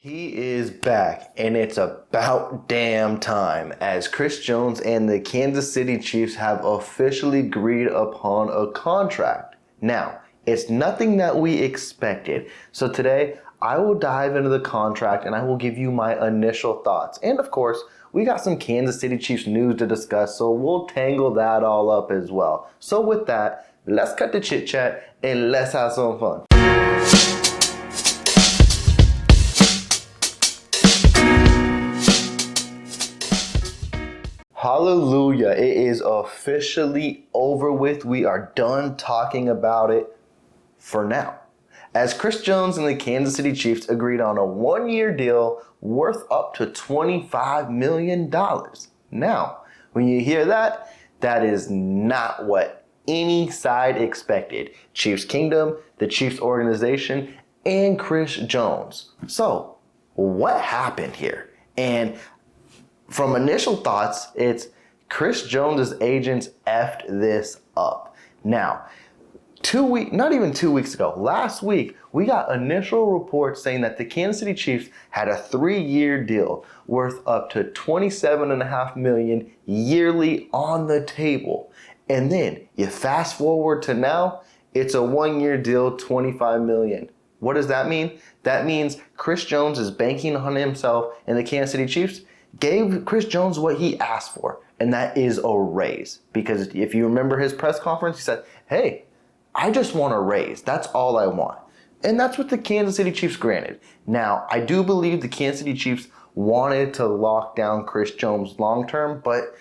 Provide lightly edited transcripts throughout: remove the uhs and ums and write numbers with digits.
He is back, and it's about damn time, as Chris Jones and the Kansas City Chiefs have officially agreed upon a contract. Now, it's nothing that we expected, so today I will dive into the contract and I will give you my initial thoughts. And of course, we got some Kansas City Chiefs news to discuss, so we'll tangle that all up as well. So with that, let's cut the chit chat and let's have some fun. Hallelujah, it is officially over with. We are done talking about it for now. As Chris Jones and the Kansas City Chiefs agreed on a one-year deal worth up to $25 million. Now, when you hear that, that is not what any side expected. Chiefs Kingdom, the Chiefs organization, and Chris Jones. So, what happened here? And from initial thoughts, it's Chris Jones' agents effed this up. Now, not even 2 weeks ago, last week, we got initial reports saying that the Kansas City Chiefs had a 3-year deal worth up to $27.5 million yearly on the table. And then you fast forward to now, it's a 1-year deal, $25 million. What does that mean? That means Chris Jones is banking on himself, and the Kansas City Chiefs gave Chris Jones what he asked for, and that is a raise. Because if you remember his press conference, he said, hey, I just want a raise. That's all I want. And that's what the Kansas City Chiefs granted. Now, I do believe the Kansas City Chiefs wanted to lock down Chris Jones long term, but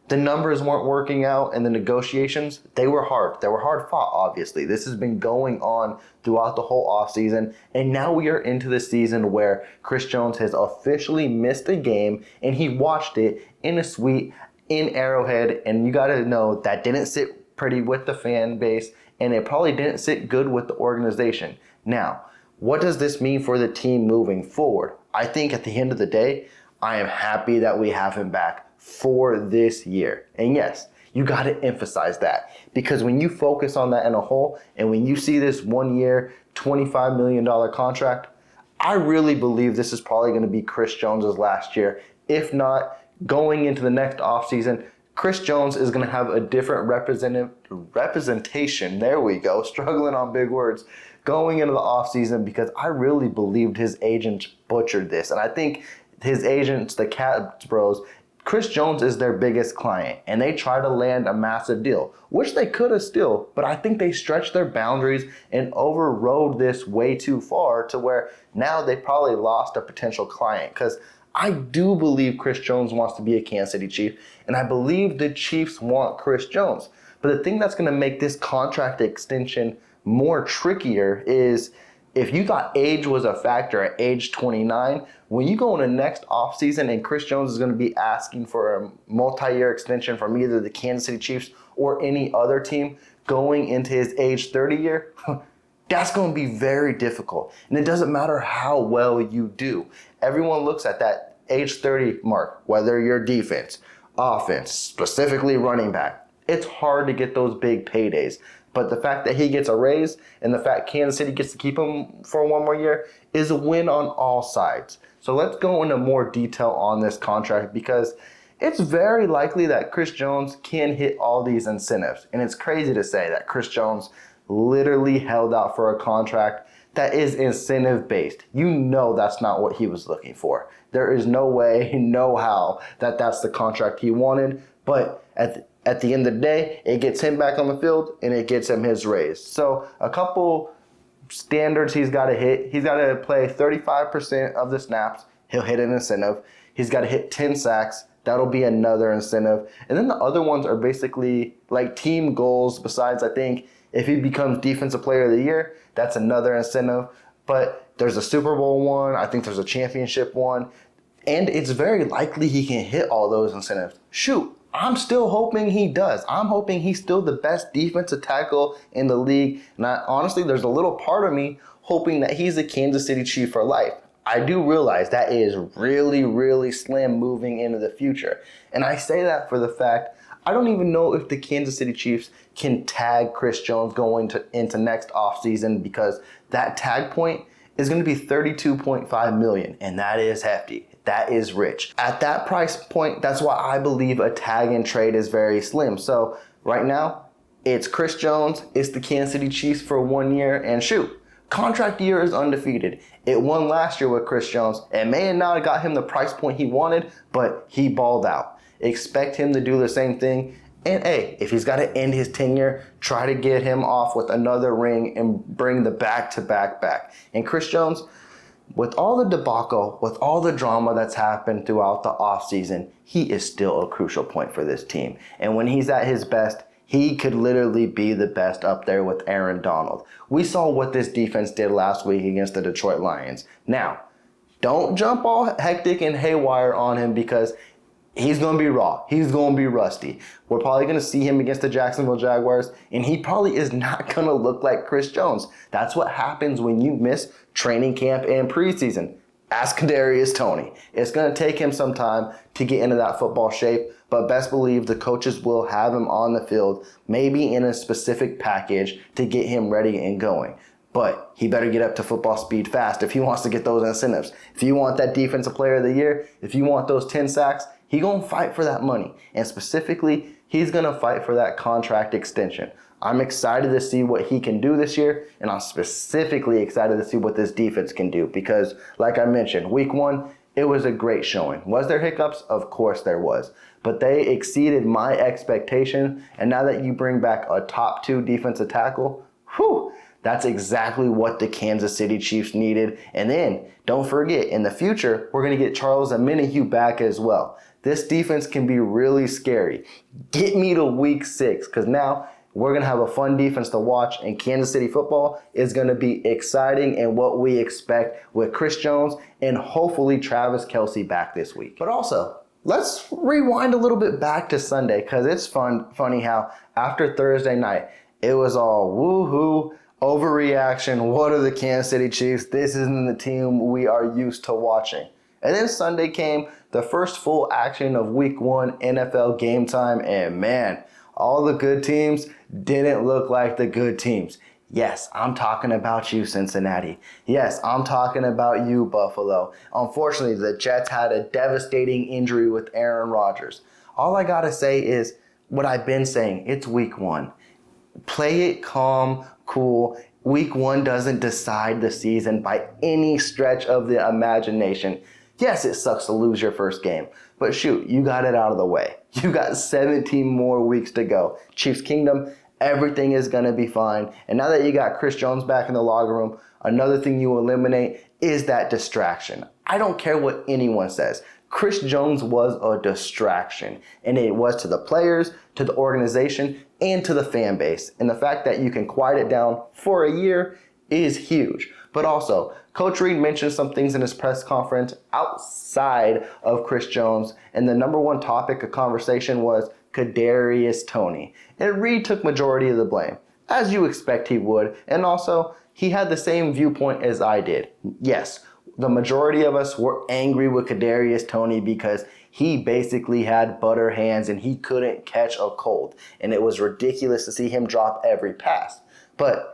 the numbers weren't working out, and the negotiations, they were hard. They were hard fought, obviously. This has been going on throughout the whole offseason, and now we are into the season where Chris Jones has officially missed a game, and he watched it in a suite in Arrowhead, and you got to know that didn't sit pretty with the fan base, and it probably didn't sit good with the organization. Now, what does this mean for the team moving forward? I think at the end of the day, I am happy that we have him back for this year. And yes, you got to emphasize that, because when you focus on that in a whole, and when you see this 1 year, $25 million contract, I really believe this is probably going to be Chris Jones' last year. If not, going into the next offseason, Chris Jones is going to have a different representation. There we go, struggling on big words, going into the offseason, because I really believed his agents butchered this. And I think his agents, the Cats Bros, Chris Jones is their biggest client, and they try to land a massive deal, which they could have still, but I think they stretched their boundaries and overrode this way too far to where now they probably lost a potential client. Because I do believe Chris Jones wants to be a Kansas City Chief, and I believe the Chiefs want Chris Jones. But the thing that's going to make this contract extension more trickier is, if you thought age was a factor at age 29, when you go into next offseason and Chris Jones is going to be asking for a multi-year extension from either the Kansas City Chiefs or any other team going into his age 30 year, that's going to be very difficult. And it doesn't matter how well you do. Everyone looks at that age 30 mark, whether you're defense, offense, specifically running back. It's hard to get those big paydays. But the fact that he gets a raise and the fact Kansas City gets to keep him for 1 more year is a win on all sides. So let's go into more detail on this contract, because it's very likely that Chris Jones can hit all these incentives. And it's crazy to say that Chris Jones literally held out for a contract that is incentive-based. You know that's not what he was looking for. There is no way, no how that that's the contract he wanted. But at the end of the day, it gets him back on the field and it gets him his raise. So a couple standards he's got to hit. He's got to play 35% of the snaps. He'll hit an incentive. He's got to hit 10 sacks. That'll be another incentive. And then the other ones are basically like team goals. Besides, I think if he becomes Defensive Player of the Year, that's another incentive. But there's a Super Bowl one. I think there's a championship one. And it's very likely he can hit all those incentives. Shoot. I'm still hoping he does. I'm hoping he's still the best defensive tackle in the league. And honestly, there's a little part of me hoping that he's a Kansas City Chief for life. I do realize that is really, really slim moving into the future. And I say that for the fact, I don't even know if the Kansas City Chiefs can tag Chris Jones going into next offseason, because that tag point is going to be $32.5 million, and that is hefty. That is rich. At that price point, that's why I believe a tag and trade is very slim. So right now, it's Chris Jones, it's the Kansas City Chiefs for 1 year, and shoot, contract year is undefeated. It won last year with Chris Jones. It may have not got him the price point he wanted, but he balled out. Expect him to do the same thing. And hey, if he's got to end his tenure, try to get him off with another ring and bring the back-to-back back. And Chris Jones, with all the debacle, with all the drama that's happened throughout the offseason, he is still a crucial point for this team. And when he's at his best, he could literally be the best up there with Aaron Donald. We saw what this defense did last week against the Detroit Lions. Now, don't jump all hectic and haywire on him because he's going to be raw. He's going to be rusty. We're probably going to see him against the Jacksonville Jaguars, and he probably is not going to look like Chris Jones. That's what happens when you miss training camp and preseason. Ask Kadarius Toney. It's going to take him some time to get into that football shape, but best believe the coaches will have him on the field, maybe in a specific package to get him ready and going. But he better get up to football speed fast if he wants to get those incentives. If you want that defensive player of the year, if you want those 10 sacks, he's going to fight for that money. And specifically, he's going to fight for that contract extension. I'm excited to see what he can do this year, and I'm specifically excited to see what this defense can do because, like I mentioned, week 1, it was a great showing. Was there hiccups? Of course there was. But they exceeded my expectation, and now that you bring back a top 2 defensive tackle, whew, that's exactly what the Kansas City Chiefs needed. And then, don't forget, in the future, we're going to get Charles Omenihu back as well. This defense can be really scary. Get me to week 6, because now we're going to have a fun defense to watch, and Kansas City football is going to be exciting and what we expect with Chris Jones and hopefully Travis Kelce back this week. But also, let's rewind a little bit back to Sunday, because it's funny how after Thursday night, it was all woohoo, overreaction. What are the Kansas City Chiefs? This isn't the team we are used to watching. And then Sunday came, the first full action of week 1 NFL game time, and man, all the good teams didn't look like the good teams. Yes, I'm talking about you, Cincinnati. Yes, I'm talking about you, Buffalo. Unfortunately, the Jets had a devastating injury with Aaron Rodgers. All I gotta say is what I've been saying. It's week 1. Play it calm, cool. Week 1 doesn't decide the season by any stretch of the imagination. Yes, it sucks to lose your first game, but shoot, you got it out of the way. You got 17 more weeks to go. Chiefs Kingdom, everything is going to be fine. And now that you got Chris Jones back in the locker room, another thing you eliminate is that distraction. I don't care what anyone says. Chris Jones was a distraction, and it was to the players, to the organization, and to the fan base. And the fact that you can quiet it down for a year is huge. But also, Coach Reid mentioned some things in his press conference outside of Chris Jones, and the number one topic of conversation was Kadarius Toney. And Reid took majority of the blame, as you expect he would, and also, he had the same viewpoint as I did. Yes, the majority of us were angry with Kadarius Toney because he basically had butter hands and he couldn't catch a cold, and it was ridiculous to see him drop every pass. But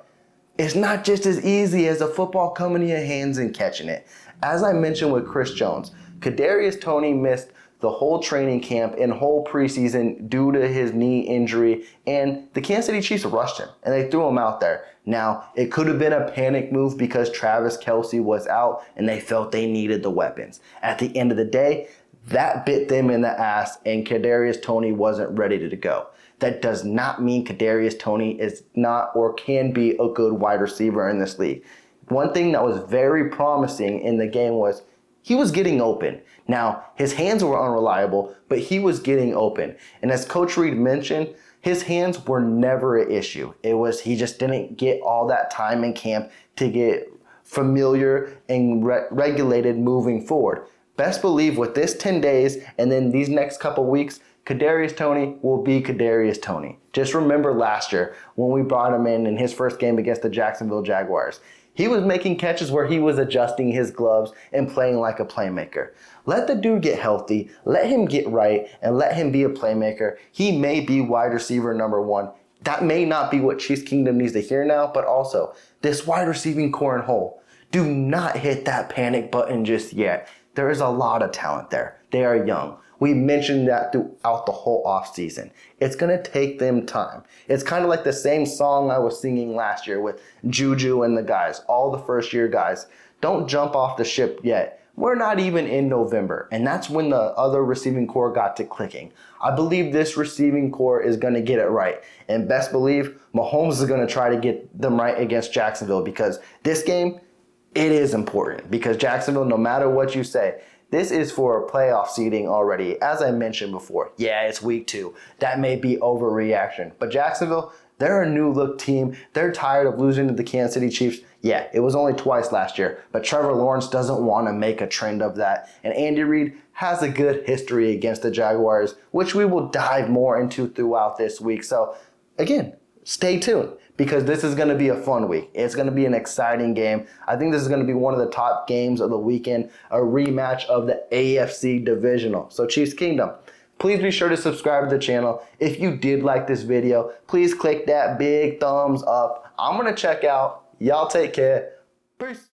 it's not just as easy as a football coming in your hands and catching it. As I mentioned with Chris Jones, Kadarius Toney missed the whole training camp and whole preseason due to his knee injury, and the Kansas City Chiefs rushed him, and they threw him out there. Now, it could have been a panic move because Travis Kelce was out, and they felt they needed the weapons. At the end of the day, that bit them in the ass, and Kadarius Toney wasn't ready to go. That does not mean Kadarius Toney is not or can be a good wide receiver in this league. One thing that was very promising in the game was he was getting open. Now, his hands were unreliable, but he was getting open. And as Coach Reid mentioned, his hands were never an issue. It was he just didn't get all that time in camp to get familiar and regulated moving forward. Best believe with this 10 days and then these next couple weeks, Kadarius Toney will be Kadarius Toney. Just remember last year when we brought him in his first game against the Jacksonville Jaguars. He was making catches where he was adjusting his gloves and playing like a playmaker. Let the dude get healthy, let him get right, and let him be a playmaker. He may be wide receiver number 1. That may not be what Chiefs Kingdom needs to hear now, but also this wide receiving core and whole. do not hit that panic button just yet. There is a lot of talent there. They are young. We mentioned that throughout the whole offseason. It's going to take them time. It's kind of like the same song I was singing last year with Juju and the guys, all the first-year guys. Don't jump off the ship yet. We're not even in November, and that's when the other receiving core got to clicking. I believe this receiving core is going to get it right. And best believe, Mahomes is going to try to get them right against Jacksonville, because this game, it is important. Because Jacksonville, no matter what you say, this is for playoff seeding already. As I mentioned before, yeah, it's week 2. That may be overreaction. But Jacksonville, they're a new look team. They're tired of losing to the Kansas City Chiefs. Yeah, it was only twice last year. But Trevor Lawrence doesn't want to make a trend of that. And Andy Reid has a good history against the Jaguars, which we will dive more into throughout this week. So, again, stay tuned, because this is going to be a fun week. It's going to be an exciting game. I think this is going to be one of the top games of the weekend, a rematch of the AFC Divisional. So Chiefs Kingdom, please be sure to subscribe to the channel. If you did like this video, please click that big thumbs up. I'm going to check out. Y'all take care. Peace.